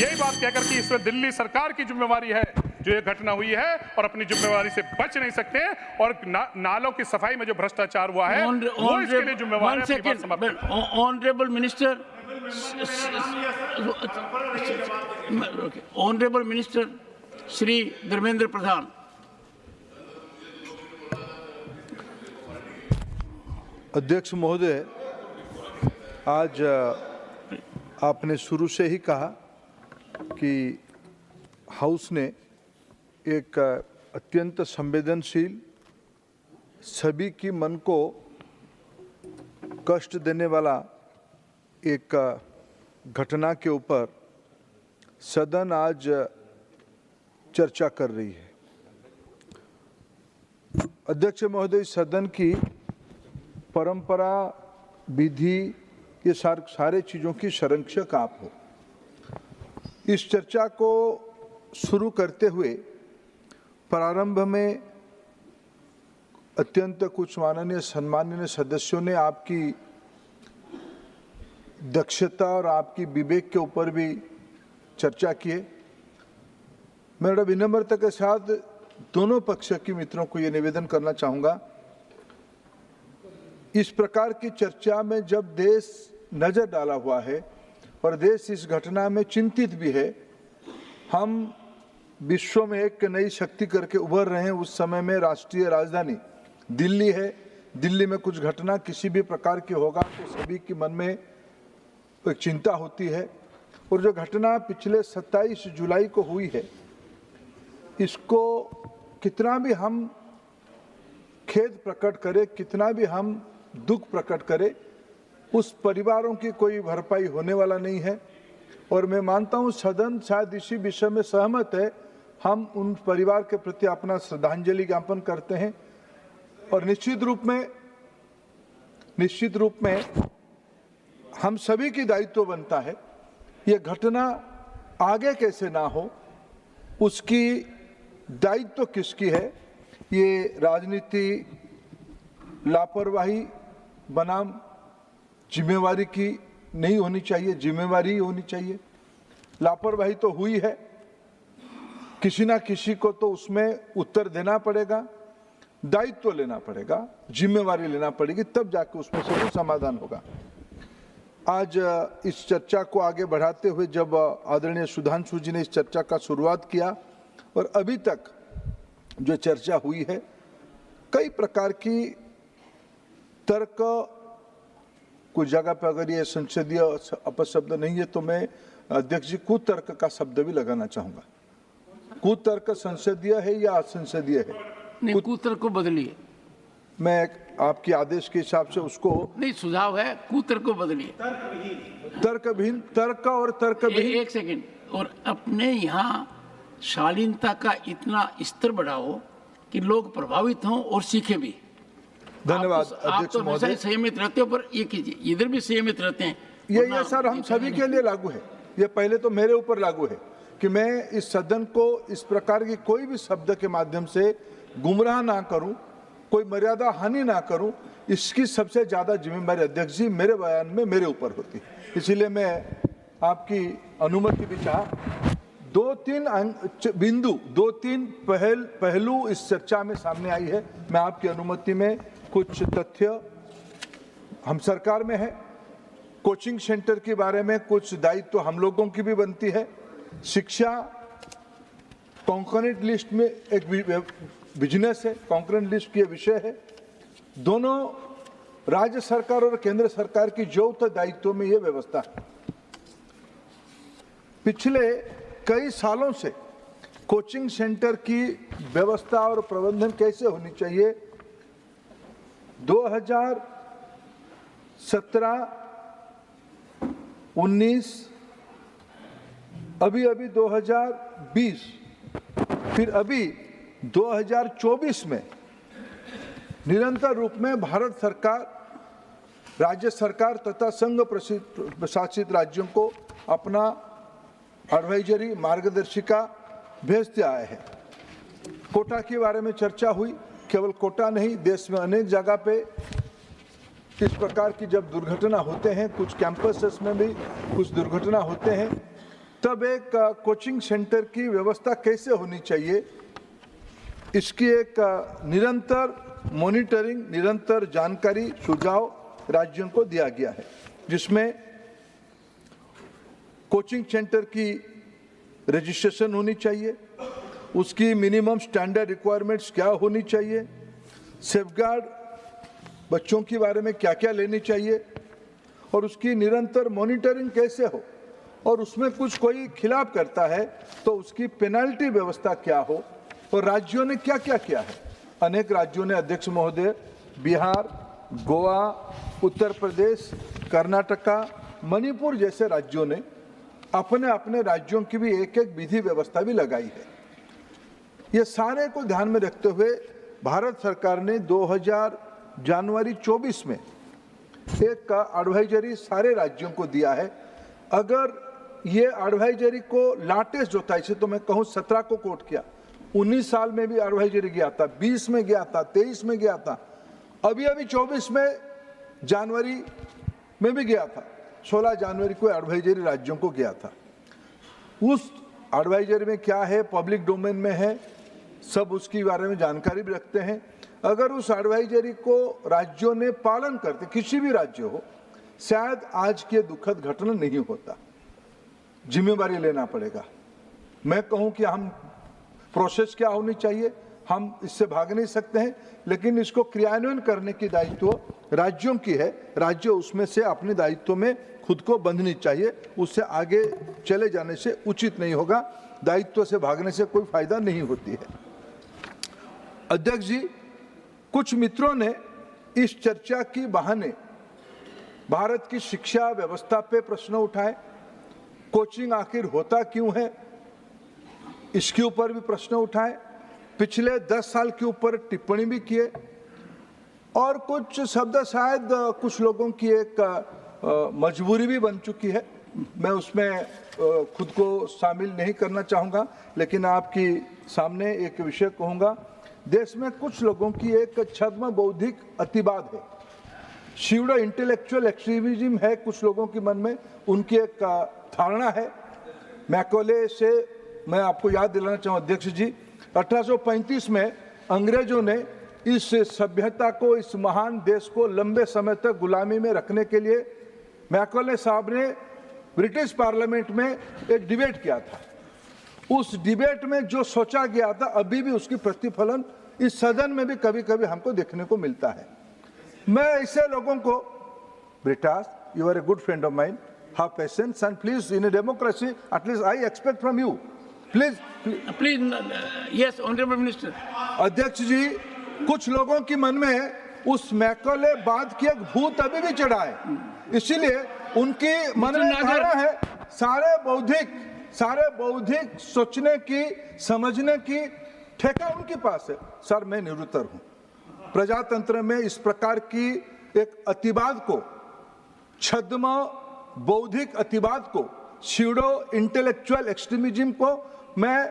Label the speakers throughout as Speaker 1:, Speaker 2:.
Speaker 1: यही बात कहकर कि इसमें दिल्ली सरकार की जिम्मेवारी है जो ये घटना हुई है, और अपनी जिम्मेवारी से बच नहीं सकते हैं, और नालों की सफाई में जो भ्रष्टाचार हुआ है वो इसके लिए जिम्मेवार है।
Speaker 2: Honourable minister, honourable minister Shri Dharmendra Pradhan.
Speaker 3: अध्यक्ष महोदय, आज आपने शुरू से ही कहा कि हाउस ने एक अत्यंत संवेदनशील, सभी की मन को कष्ट देने वाला एक घटना के ऊपर सदन आज चर्चा कर रही है। अध्यक्ष महोदय, सदन की परंपरा, विधि, ये सारे चीज़ों की संरक्षक आप हो। इस चर्चा को शुरू करते हुए प्रारंभ में अत्यंत कुछ माननीय सम्माननीय सदस्यों ने आपकी दक्षता और आपकी विवेक के ऊपर भी चर्चा की है। मैं बड़ा विनम्रता के साथ दोनों पक्ष के मित्रों को ये निवेदन करना चाहूँगा, इस प्रकार की चर्चा में जब देश नज़र डाला हुआ है और देश इस घटना में चिंतित भी है, हम विश्व में एक नई शक्ति करके उभर रहे हैं, उस समय में राष्ट्रीय राजधानी दिल्ली है। दिल्ली में कुछ घटना किसी भी प्रकार की होगा तो सभी के मन में एक चिंता होती है, और जो घटना पिछले 27 जुलाई को हुई है, इसको कितना भी हम खेद प्रकट करें, कितना भी हम दुख प्रकट करें, उस परिवारों की कोई भरपाई होने वाला नहीं है। और मैं मानता हूं सदन शायद इसी विषय में सहमत है। हम उन परिवार के प्रति अपना श्रद्धांजलि ज्ञापन करते हैं, और निश्चित रूप में हम सभी की दायित्व बनता है ये घटना आगे कैसे ना हो, उसकी दायित्व किसकी है। ये राजनीति लापरवाही बनाम जिम्मेवारी की नहीं होनी चाहिए, जिम्मेवारी होनी चाहिए। लापरवाही तो हुई है, किसी ना किसी को तो उसमें उत्तर देना पड़ेगा, दायित्व लेना पड़ेगा, जिम्मेवारी लेना पड़ेगी, तब जाके उसमें से कोई समाधान होगा। आज इस चर्चा को आगे बढ़ाते हुए जब आदरणीय सुधांशु जी ने इस चर्चा का शुरुआत किया, और अभी तक जो चर्चा हुई है, कई प्रकार की तर्क, कुछ जगह पर अगर ये संसदीय अपशब्द नहीं है तो मैं अध्यक्ष जी कुतर्क का शब्द भी लगाना चाहूंगा। कुतर्क संसदीय है या असंसदीय है?
Speaker 2: नहीं, कुतर्क को बदलिए।
Speaker 3: मैं आपके आदेश के हिसाब से उसको
Speaker 2: नहीं, सुझाव है कुतर्क को बदलिए।
Speaker 3: तर्कहीन, तर्क और तर्कहीन।
Speaker 2: एक सेकंड, और अपने यहाँ शालीनता का इतना स्तर बढ़ाओ कि लोग प्रभावित हों और सीखे भी।
Speaker 3: धन्यवाद
Speaker 2: आप तो हमेशा संयमित रहते हो, पर ये कीजिए, इधर भी संयमित रहते हैं।
Speaker 3: ये सर हम सभी के लिए लागू है। ये पहले तो मेरे ऊपर लागू है कि मैं इस सदन को इस प्रकार की कोई भी शब्द के माध्यम से गुमराह ना करूं, कोई मर्यादा हानि ना करूं। इसकी सबसे ज्यादा जिम्मेदारी अध्यक्ष जी मेरे बयान में मेरे ऊपर होती है। इसलिए मैं आपकी अनुमति भी चाह, 2-3 बिंदु, 2-3 पहलू इस चर्चा में सामने आई है। मैं आपकी अनुमति में कुछ तथ्य, हम सरकार में है, कोचिंग सेंटर के बारे में कुछ दायित्व हम लोगों की भी बनती है। शिक्षा कॉन्करेंट लिस्ट में एक बिजनेस है, कॉन्करेंट लिस्ट की विषय है। दोनों राज्य सरकार और केंद्र सरकार की यौथ दायित्व में यह व्यवस्था है। पिछले कई सालों से कोचिंग सेंटर की व्यवस्था और प्रबंधन कैसे होनी चाहिए, 2017, 19, अभी 2020, फिर अभी 2024 में निरंतर रूप में भारत सरकार, राज्य सरकार तथा संघ प्रशासित राज्यों को अपना एडवाइजरी, मार्गदर्शिका भेजते आए हैं। कोटा के बारे में चर्चा हुई, केवल कोटा नहीं, देश में अनेक जगह पे इस प्रकार की जब दुर्घटना होते हैं, कुछ कैंपसेस में भी कुछ दुर्घटना होते हैं, तब एक कोचिंग सेंटर की व्यवस्था कैसे होनी चाहिए, इसकी एक निरंतर मॉनिटरिंग, निरंतर जानकारी, सुझाव राज्यों को दिया गया है, जिसमें कोचिंग सेंटर की रजिस्ट्रेशन होनी चाहिए, उसकी मिनिमम स्टैंडर्ड रिक्वायरमेंट्स क्या होनी चाहिए, सेफगार्ड बच्चों के बारे में क्या क्या लेनी चाहिए और उसकी निरंतर मॉनिटरिंग कैसे हो, और उसमें कुछ कोई खिलाफ करता है तो उसकी पेनल्टी व्यवस्था क्या हो, और राज्यों ने क्या क्या किया है। अनेक राज्यों ने, अध्यक्ष महोदय, बिहार, गोवा, उत्तर प्रदेश, कर्नाटका, मणिपुर जैसे राज्यों ने अपने अपने राज्यों की भी एक एक विधि व्यवस्था भी लगाई है। ये सारे को ध्यान में रखते हुए भारत सरकार ने जनवरी 24 में एक एडवाइजरी सारे राज्यों को दिया है। अगर ये एडवाइजरी को लाटेस्ट जो था, इसे तो मैं कहूँ 17 को कोट किया, 19 साल में भी एडवाइजरी गया था, 20 में गया था, 23 में गया था, अभी 24 में जनवरी में भी गया था, 16 जनवरी को एडवाइजरी राज्यों को गया था। उस एडवाइजरी में क्या है, पब्लिक डोमेन में है, सब उसके बारे में जानकारी भी रखते हैं। अगर उस एडवाइजरी को राज्यों ने पालन करते, किसी भी राज्य हो, शायद आज के दुखद घटना नहीं होता। जिम्मेवारी लेना पड़ेगा। मैं कहूं कि हम प्रोसेस क्या होनी चाहिए, हम इससे भाग नहीं सकते हैं, लेकिन इसको क्रियान्वयन करने की दायित्व राज्यों की है। राज्य उसमें से अपने दायित्व में खुद को बंधनी चाहिए, उससे आगे चले जाने से उचित नहीं होगा। दायित्व से भागने से कोई फायदा नहीं होती है। अध्यक्ष जी, कुछ मित्रों ने इस चर्चा की बहाने भारत की शिक्षा व्यवस्था पे प्रश्न उठाए, कोचिंग आखिर होता क्यों है, इसके ऊपर भी प्रश्न उठाए, पिछले 10 साल के ऊपर टिप्पणी भी किए, और कुछ शब्द शायद कुछ लोगों की एक मजबूरी भी बन चुकी है। मैं उसमें खुद को शामिल नहीं करना चाहूँगा, लेकिन आपकी सामने एक विषय कहूँगा। देश में कुछ लोगों की एक छद्म बौद्धिक अतिवाद है, शिवड़ो इंटेलेक्चुअल एक्सट्रीमिज्म है कुछ लोगों के मन में, उनकी एक धारणा है। मैकॉले से मैं आपको याद दिलाना चाहूँ अध्यक्ष जी, 1835 में अंग्रेजों ने इस सभ्यता को, इस महान देश को लंबे समय तक गुलामी में रखने के लिए मैकॉले साहब ने ब्रिटिश पार्लियामेंट में एक डिबेट किया था। उस डिबेट में जो सोचा गया था, अभी भी उसकी प्रतिफलन इस सदन में भी कभी कभी हमको देखने को मिलता है। मैं ऐसे लोगों को, Brittas, you are a good friend of mine, have patience and please, in a democracy at least I expect from you, please
Speaker 2: yes honourable minister.
Speaker 3: अध्यक्ष जी, कुछ लोगों के मन में उस मैकॉले बाद की एक भूत अभी भी चढ़ा है, इसीलिए उनकी मन में धारणा है सारे बौद्धिक सोचने की, समझने की ठेका उनके पास है। सर, मैं निरुत्तर हूं। प्रजातंत्र में इस प्रकार की एक अतिवाद को, छद्म बौद्धिक अतिवाद को, शिवड़ो इंटेलेक्चुअल एक्सट्रीमिज्म को मैं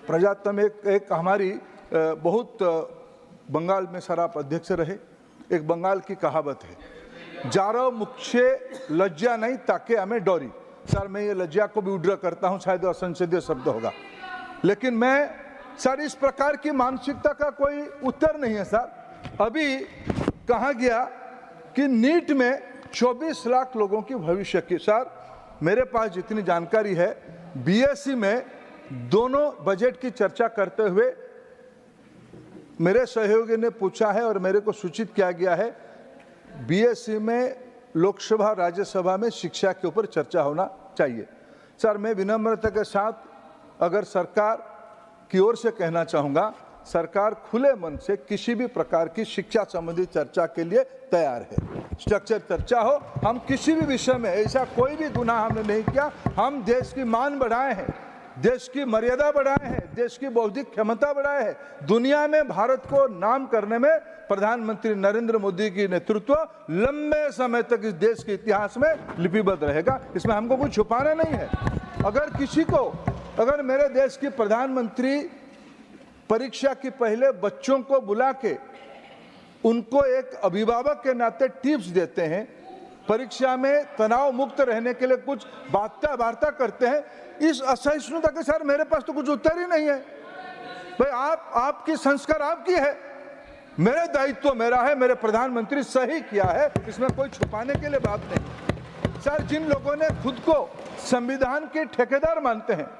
Speaker 3: प्रजातंत्र में एक हमारी बहुत, बंगाल में सर आप अध्यक्ष रहे, एक बंगाल की कहावत है, जारो मुख्य लज्जा नहीं ताकि हमें डोरी। सर, मैं ये लज्जा को भी उड्र करता हूं, शायद असंसदीय शब्द होगा, लेकिन मैं सर इस प्रकार की मानसिकता का कोई उत्तर नहीं है। सर, अभी कहा गया कि नीट में 24 लाख लोगों की भविष्य की, सर मेरे पास जितनी जानकारी है, बीएससी में दोनों बजट की चर्चा करते हुए मेरे सहयोगी ने पूछा है और मेरे को सूचित किया गया है, बीएससी में लोकसभा राज्यसभा में शिक्षा के ऊपर चर्चा होना चाहिए। सर, मैं विनम्रता के साथ अगर सरकार की ओर से कहना चाहूँगा, सरकार खुले मन से किसी भी प्रकार की शिक्षा संबंधी चर्चा के लिए तैयार है। स्ट्रक्चर चर्चा हो, हम किसी भी विषय में, ऐसा कोई भी गुनाह हमने नहीं किया, हम देश की मान बढ़ाए हैं, देश की मर्यादा बढ़ाए हैं, देश की बौद्धिक क्षमता बढ़ाए हैं। दुनिया में भारत को नाम करने में प्रधानमंत्री नरेंद्र मोदी की नेतृत्व लंबे समय तक इस देश के इतिहास में लिपिबद्ध रहेगा, इसमें हमको कुछ छुपाना नहीं है। अगर किसी को, अगर मेरे देश की प्रधानमंत्री परीक्षा के पहले बच्चों को बुला के उनको एक अभिभावक के नाते टिप्स देते हैं परीक्षा में तनाव मुक्त रहने के लिए कुछ वार्ता करते हैं, इस असहिष्णुता के सर मेरे पास तो कुछ उत्तर ही नहीं है। भाई आपकी संस्कार आपकी है, मेरे दायित्व मेरा है, मेरे प्रधानमंत्री सही किया है, इसमें कोई छुपाने के लिए बात नहीं। सर जिन लोगों ने खुद को संविधान के ठेकेदार मानते हैं,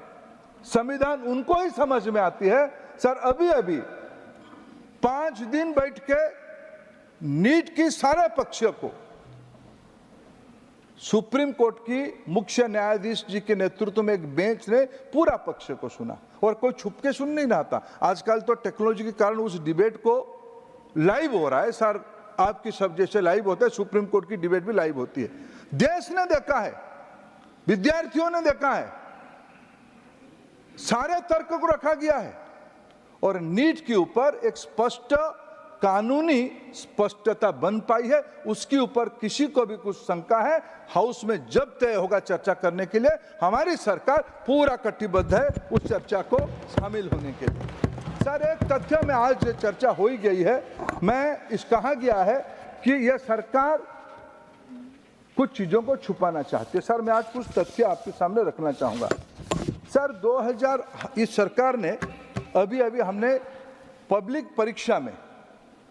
Speaker 3: संविधान उनको ही समझ में आती है। सर अभी 5 दिन बैठ के नीट की सारे पक्षों को सुप्रीम कोर्ट की मुख्य न्यायाधीश जी के नेतृत्व में एक बेंच ने पूरा पक्ष को सुना, और कोई छुप के सुन नहीं रहा था। आजकल तो टेक्नोलॉजी के कारण उस डिबेट को लाइव हो रहा है सर, आपकी सब जैसे लाइव होता है, सुप्रीम कोर्ट की डिबेट भी लाइव होती है। देश ने देखा है, विद्यार्थियों ने देखा है, सारे तर्क को रखा गया है, और नीट के ऊपर एक स्पष्ट कानूनी स्पष्टता बन पाई है। उसके ऊपर किसी को भी कुछ शंका है, हाउस में जब तय होगा चर्चा करने के लिए, हमारी सरकार पूरा कटिबद्ध है उस चर्चा को शामिल होने के लिए। सर एक तथ्य में आज चर्चा हो ही गई है, कहा गया है कि यह सरकार कुछ चीजों को छुपाना चाहती है। सर मैं आज कुछ तथ्य आपके सामने रखना चाहूंगा। सर इस सरकार ने अभी हमने पब्लिक परीक्षा में,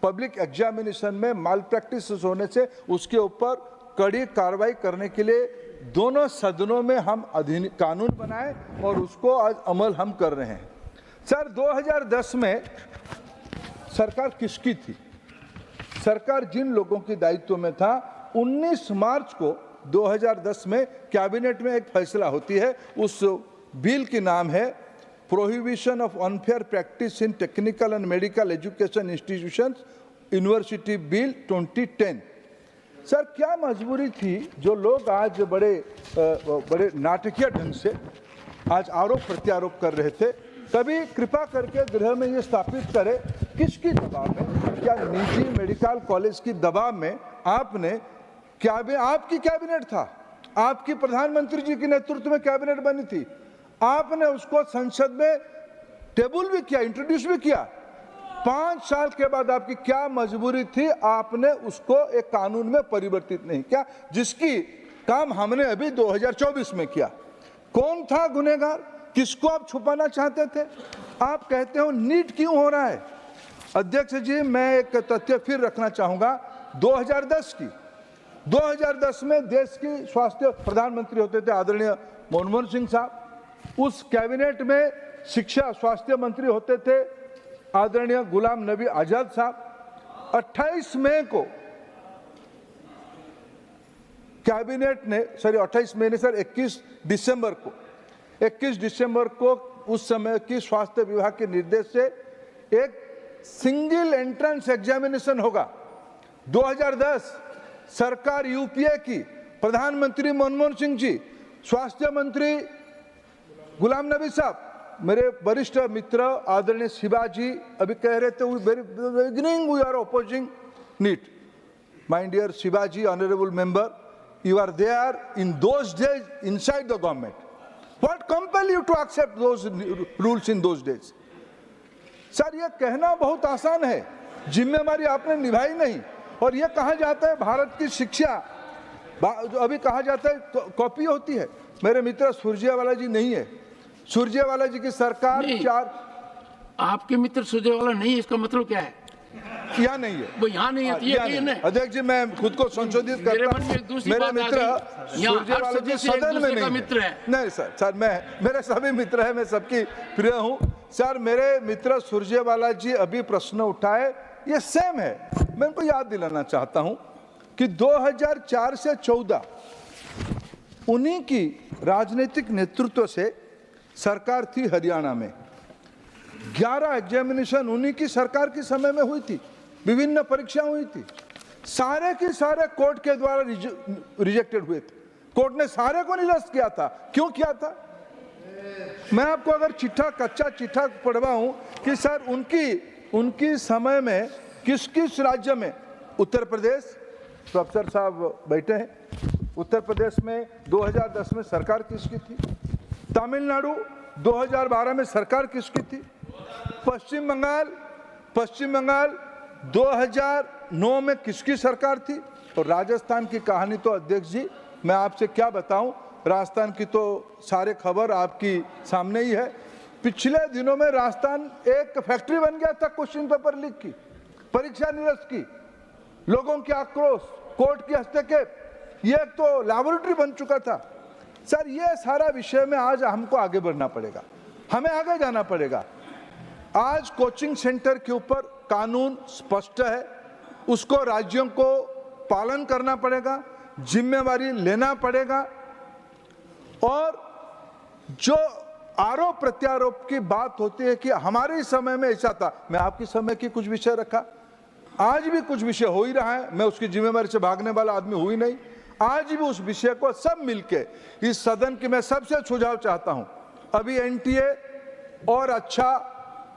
Speaker 3: पब्लिक एग्जामिनेशन में माल प्रैक्टिस होने से उसके ऊपर कड़ी कार्रवाई करने के लिए दोनों सदनों में हम कानून बनाए, और उसको आज अमल हम कर रहे हैं। सर 2010 में सरकार किसकी थी? सरकार जिन लोगों के दायित्व में था, 19 मार्च को 2010 में कैबिनेट में एक फैसला होती है। उस बिल की नाम है prohibition of unfair practice in technical and medical education institutions university bill 2010। Sir क्या मजबूरी थी जो लोग आज बड़े नाटकीय ढंग से आज आरोप प्रत्यारोप कर रहे थे? कभी कृपा करके गृह में ये स्थापित करें किसकी दबाव में, क्या निजी मेडिकल कॉलेज की दबाव में आपकी कैबिनेट था, आपकी प्रधानमंत्री जी के नेतृत्व में कैबिनेट बनी थी, आपने उसको संसद में टेबल भी किया, इंट्रोड्यूस भी किया। 5 साल के बाद आपकी क्या मजबूरी थी, आपने उसको एक कानून में परिवर्तित नहीं किया, जिसकी काम हमने अभी 2024 में किया। कौन था गुनहगार, किसको आप छुपाना चाहते थे? आप कहते हो नीट क्यों हो रहा है? अध्यक्ष जी मैं एक तथ्य फिर रखना चाहूंगा, 2010 में देश की स्वास्थ्य प्रधानमंत्री होते थे आदरणीय मनमोहन सिंह साहब, उस कैबिनेट में शिक्षा स्वास्थ्य मंत्री होते थे आदरणीय गुलाम नबी आजाद साहब। 28 मई को कैबिनेट ने 21 दिसंबर को उस समय की स्वास्थ्य विभाग के निर्देश से एक सिंगल एंट्रेंस एग्जामिनेशन होगा। 2010 सरकार यूपीए की, प्रधानमंत्री मनमोहन सिंह जी, स्वास्थ्य मंत्री गुलाम नबी साहब, मेरे वरिष्ठ मित्र आदरणीय शिवाजी अभी कह रहे थे we are opposing NEET. My dear Shivaji, honourable member, you are there in those days inside the government. What compel you to accept those rules in those days? Sir ये कहना बहुत आसान है, जिम्मेवारी आपने निभाई नहीं। और ये कहा जाता है भारत की शिक्षा, अभी कहा जाता है कॉपी होती है। मेरे मित्र सुरजेवाला जी नहीं है, सुरजेवाला जी की सरकार
Speaker 2: आपके मित्र सुरजेवाला नहीं है, इसका मतलब क्या है?
Speaker 3: क्या नहीं है?
Speaker 2: वो यहाँ नहीं है।
Speaker 3: अध्यक्ष जी मैं खुद को संशोधित करता हूँ, मेरे मित्र सुरजेवाला जी सदन में नहीं
Speaker 2: मित्र है।
Speaker 3: नहीं सर मेरे सभी मित्र हैं, मैं सबकी प्रिय हूँ। सर मेरे मित्र सुरजेवाला जी अभी प्रश्न उठाए, ये सेम है। मैं उनको याद दिलाना चाहता हूँ कि 2004 से 14 उन्हीं की राजनीतिक नेतृत्व से सरकार थी हरियाणा में। 11 एग्जामिनेशन उन्हीं की सरकार के समय में हुई थी, विभिन्न परीक्षा हुई थी, सारे के सारे कोर्ट के द्वारा रिजेक्टेड हुए थे। कोर्ट ने सारे को निरस्त किया था। क्यों किया था? मैं आपको अगर कच्चा चिट्ठा पढ़वाऊं कि सर उनकी समय में किस किस राज्य में, उत्तर प्रदेश, प्रोफेसर साहब बैठे हैं, उत्तर प्रदेश में 2010 में सरकार किसकी थी? तमिलनाडु 2012 में सरकार किसकी थी? पश्चिम बंगाल 2009 में किसकी सरकार थी? और राजस्थान की कहानी तो अध्यक्ष जी मैं आपसे क्या बताऊं, राजस्थान की तो सारे खबर आपकी सामने ही है। पिछले दिनों में राजस्थान एक फैक्ट्री बन गया था क्वेश्चन पेपर लीक की, परीक्षा निरस्त की, लोगों के आक्रोश, कोर्ट की हस्तक्षेप, ये तो लैबोरेटरी बन चुका था। सर ये सारा विषय में आज हमको आगे बढ़ना पड़ेगा, हमें आगे जाना पड़ेगा। आज कोचिंग सेंटर के ऊपर कानून स्पष्ट है, उसको राज्यों को पालन करना पड़ेगा, जिम्मेवारी लेना पड़ेगा। और जो आरोप प्रत्यारोप की बात होती है कि हमारे समय में ऐसा था, मैं आपके समय की कुछ विषय रखा, आज भी कुछ विषय हो ही रहा है, मैं उसकी जिम्मेवारी से भागने वाला आदमी हुई नहीं। आज भी उस विषय को सब मिलके इस सदन की मैं सबसे सुझाव चाहता हूं। अभी एनटीए और अच्छा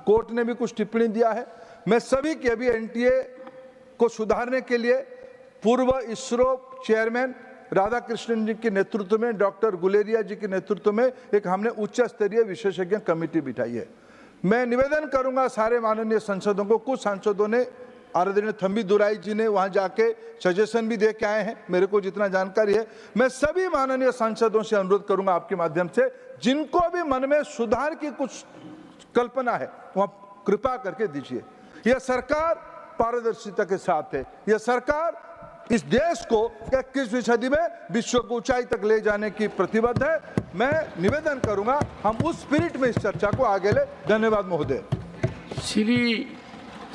Speaker 3: कोर्ट ने भी कुछ टिप्पणी दिया है, मैं सभी की अभी एनटीए को सुधारने के लिए पूर्व इसरो चेयरमैन राधाकृष्णन जी के नेतृत्व में, डॉक्टर गुलेरिया जी के नेतृत्व में एक हमने उच्च स्तरीय विशेषज्ञ कमेटी बिठाई है। मैं निवेदन करूंगा सारे माननीय सांसदों को, कुछ सांसदों ने, आदरणीय थम्बी दुराई जी ने वहां जाके सजेशन भी दे के आए हैं, मेरे को जितना जानकारी है, मैं सभी माननीय सांसदों से अनुरोध करूंगा आपके माध्यम से, जिनको भी मन में सुधार की कुछ कल्पना है वहां कृपा करके दीजिए। यह सरकार पारदर्शिता के साथ है, यह सरकार इस देश को 21वीं सदी में विश्व को ऊंचाई तक ले जाने की प्रतिबद्ध है। मैं निवेदन करूंगा हम उस स्पिरिट में इस चर्चा को आगे ले। धन्यवाद महोदय।
Speaker 2: श्री